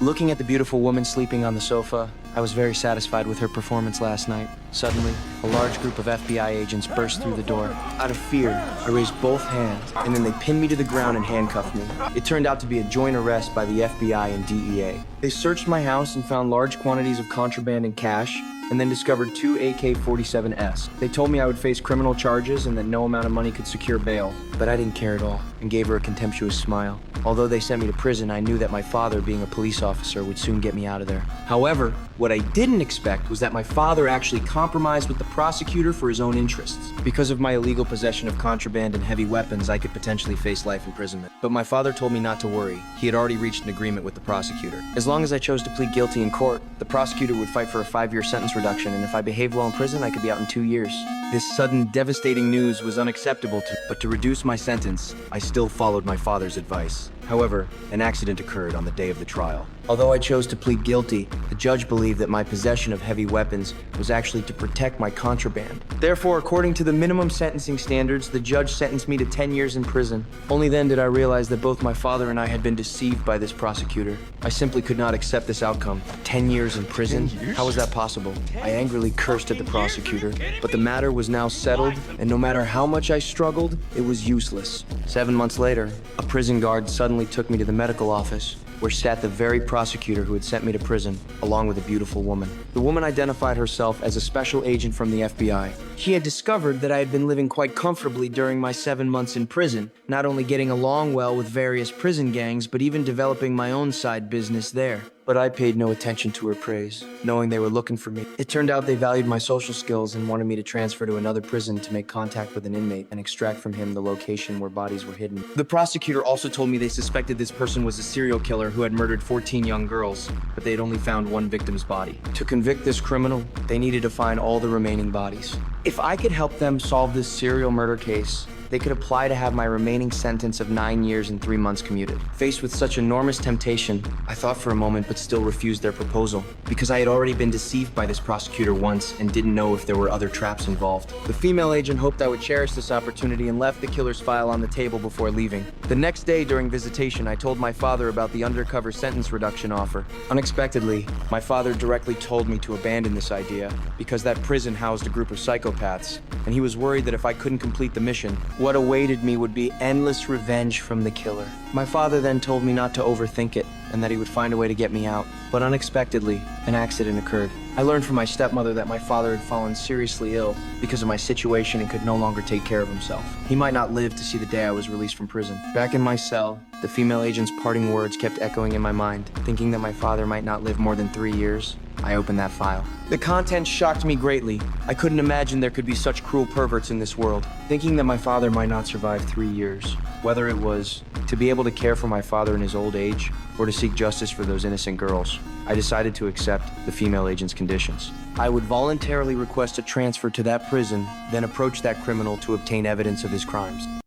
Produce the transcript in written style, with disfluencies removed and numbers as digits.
Looking at the beautiful woman sleeping on the sofa, I was very satisfied with her performance last night. Suddenly, a large group of FBI agents burst through the door. Out of fear, I raised both hands, and then they pinned me to the ground and handcuffed me. It turned out to be a joint arrest by the FBI and DEA. They searched my house and found large quantities of contraband and cash, and then discovered 2 AK-47s. They told me I would face criminal charges and that no amount of money could secure bail, but I didn't care at all and gave her a contemptuous smile. Although they sent me to prison, I knew that my father, being a police officer, would soon get me out of there. However, what I didn't expect was that my father actually compromised with the prosecutor for his own interests. Because of my illegal possession of contraband and heavy weapons, I could potentially face life imprisonment. But my father told me not to worry. He had already reached an agreement with the prosecutor. As long as I chose to plead guilty in court, the prosecutor would fight for a 5-year sentence reduction, and if I behaved well in prison, I could be out in 2 years. This sudden, devastating news was unacceptable to me, but to reduce my sentence, I still followed my father's advice. However, an accident occurred on the day of the trial. Although I chose to plead guilty, the judge believed that my possession of heavy weapons was actually to protect my contraband. Therefore, according to the minimum sentencing standards, the judge sentenced me to 10 years in prison. Only then did I realize that both my father and I had been deceived by this prosecutor. I simply could not accept this outcome. 10 years in prison? 10 years? How was that possible? I angrily cursed at the prosecutor, but the matter was now settled, and no matter how much I struggled, it was useless. 7 months later, a prison guard suddenly took me to the medical office, where sat the very prosecutor who had sent me to prison, along with a beautiful woman. The woman identified herself as a special agent from the FBI. She had discovered that I had been living quite comfortably during my 7 months in prison, not only getting along well with various prison gangs, but even developing my own side business there. But I paid no attention to her praise, knowing they were looking for me. It turned out they valued my social skills and wanted me to transfer to another prison to make contact with an inmate and extract from him the location where bodies were hidden. The prosecutor also told me they suspected this person was a serial killer who had murdered 14 young girls, but they had only found one victim's body. To convict this criminal, they needed to find all the remaining bodies. If I could help them solve this serial murder case, they could apply to have my remaining sentence of 9 years and 3 months commuted. Faced with such enormous temptation, I thought for a moment but still refused their proposal, because I had already been deceived by this prosecutor once and didn't know if there were other traps involved. The female agent hoped I would cherish this opportunity and left the killer's file on the table before leaving. The next day during visitation, I told my father about the undercover sentence reduction offer. Unexpectedly, my father directly told me to abandon this idea because that prison housed a group of psychopaths, and he was worried that if I couldn't complete the mission, what awaited me would be endless revenge from the killer. My father then told me not to overthink it and that he would find a way to get me out. But unexpectedly, an accident occurred. I learned from my stepmother that my father had fallen seriously ill because of my situation and could no longer take care of himself. He might not live to see the day I was released from prison. Back in my cell, the female agent's parting words kept echoing in my mind. Thinking that my father might not live more than 3 years, I opened that file. The contents shocked me greatly. I couldn't imagine there could be such cruel perverts in this world. Thinking that my father might not survive 3 years, whether it was to be able to care for my father in his old age or to seek justice for those innocent girls, I decided to accept the female agent's conditions. I would voluntarily request a transfer to that prison, then approach that criminal to obtain evidence of his crimes.